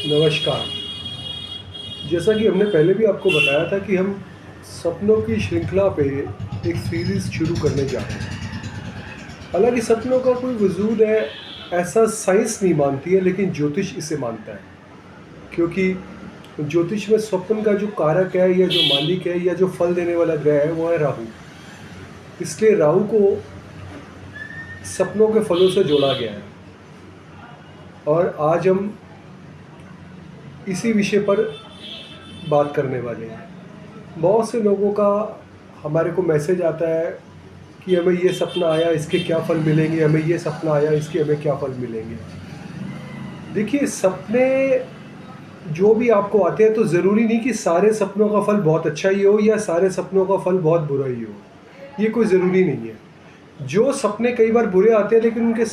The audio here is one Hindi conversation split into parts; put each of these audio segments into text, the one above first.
नमस्कार। जैसा कि हमने पहले भी आपको बताया था कि हम सपनों की श्रृंखला पे एक सीरीज़ शुरू करने जा रहे हैं। हालाँकि सपनों का कोई वजूद है, ऐसा साइंस नहीं मानती है, लेकिन ज्योतिष इसे मानता है। क्योंकि ज्योतिष में स्वप्न का जो कारक है या जो मालिक है या जो फल देने वाला ग्रह है, वो है राहु। इसलिए राहु को सपनों के फलों से जोड़ा गया है। और आज हम इसी विषय पर बात करने वाले हैं। बहुत से लोगों का हमारे को मैसेज आता है कि हमें ये सपना आया, इसके क्या फल मिलेंगे, हमें ये सपना आया, इसके हमें क्या फल मिलेंगे। देखिए, सपने जो भी आपको आते हैं तो ज़रूरी नहीं कि सारे सपनों का फल बहुत अच्छा ही हो या सारे सपनों का फल बहुत बुरा ही हो। ये कोई ज़रूरी नहीं है। जो सपने कई बार बुरे आते हैं, लेकिन उनके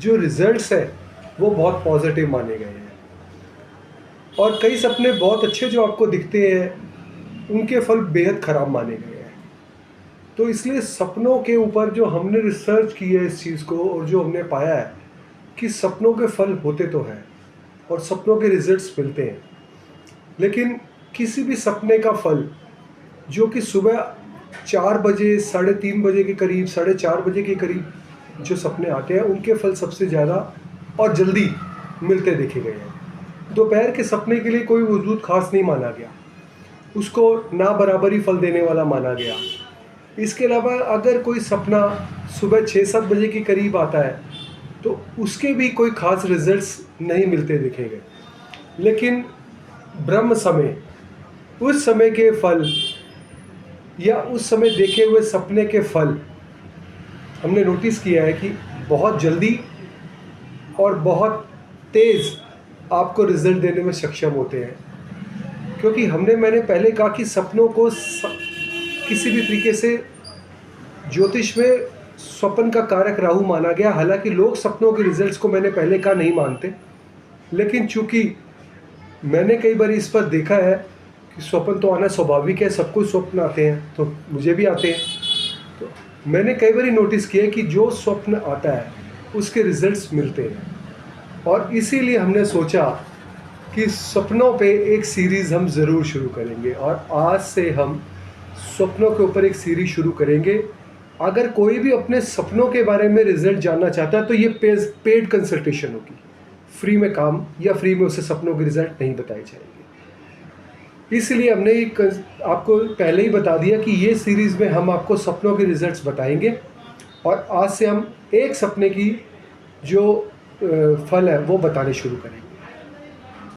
जो रिजल्ट्स हैं वो बहुत पॉजिटिव माने गए हैं। और कई सपने बहुत अच्छे जो आपको दिखते हैं, उनके फल बेहद ख़राब माने गए हैं। तो इसलिए सपनों के ऊपर जो हमने रिसर्च की है इस चीज़ को, और जो हमने पाया है कि सपनों के फल होते तो हैं और सपनों के रिजल्ट्स मिलते हैं, लेकिन किसी भी सपने का फल जो कि सुबह 4 बजे, साढ़े 3 बजे के करीब, साढ़े 4 बजे के करीब जो सपने आते हैं, उनके फल सबसे ज़्यादा और जल्दी मिलते देखे गए हैं। दोपहर के सपने के लिए कोई वजूद खास नहीं माना गया, उसको ना बराबरी फल देने वाला माना गया। इसके अलावा अगर कोई सपना सुबह 6-7 बजे के करीब आता है तो उसके भी कोई ख़ास रिजल्ट्स नहीं मिलते देखे गए। लेकिन ब्रह्म समय, उस समय के फल या उस समय देखे हुए सपने के फल हमने नोटिस किया है कि बहुत जल्दी और बहुत तेज़ आपको रिज़ल्ट देने में सक्षम होते हैं। क्योंकि मैंने पहले कहा कि सपनों को किसी भी तरीके से ज्योतिष में स्वप्न का कारक राहु माना गया। हालांकि लोग सपनों के रिजल्ट्स को, मैंने पहले कहा, नहीं मानते, लेकिन चूंकि मैंने कई बार इस पर देखा है कि स्वप्न तो आना स्वाभाविक है, सबको स्वप्न आते हैं, तो मुझे भी आते हैं। तो मैंने कई बार नोटिस किया कि जो स्वप्न आता है उसके रिजल्ट्स मिलते हैं। और इसीलिए हमने सोचा कि सपनों पे एक सीरीज़ हम ज़रूर शुरू करेंगे, और आज से हम सपनों के ऊपर एक सीरीज़ शुरू करेंगे। अगर कोई भी अपने सपनों के बारे में रिजल्ट जानना चाहता है तो ये पेड कंसल्टेशन होगी, फ्री में काम या फ्री में उसे सपनों के रिजल्ट नहीं बताए जाएंगे। इसलिए हमने आपको पहले ही बता दिया कि ये सीरीज़ में हम आपको सपनों के रिजल्ट्स बताएंगे, और आज से हम एक सपने की जो फल है वो बताने शुरू करेंगे।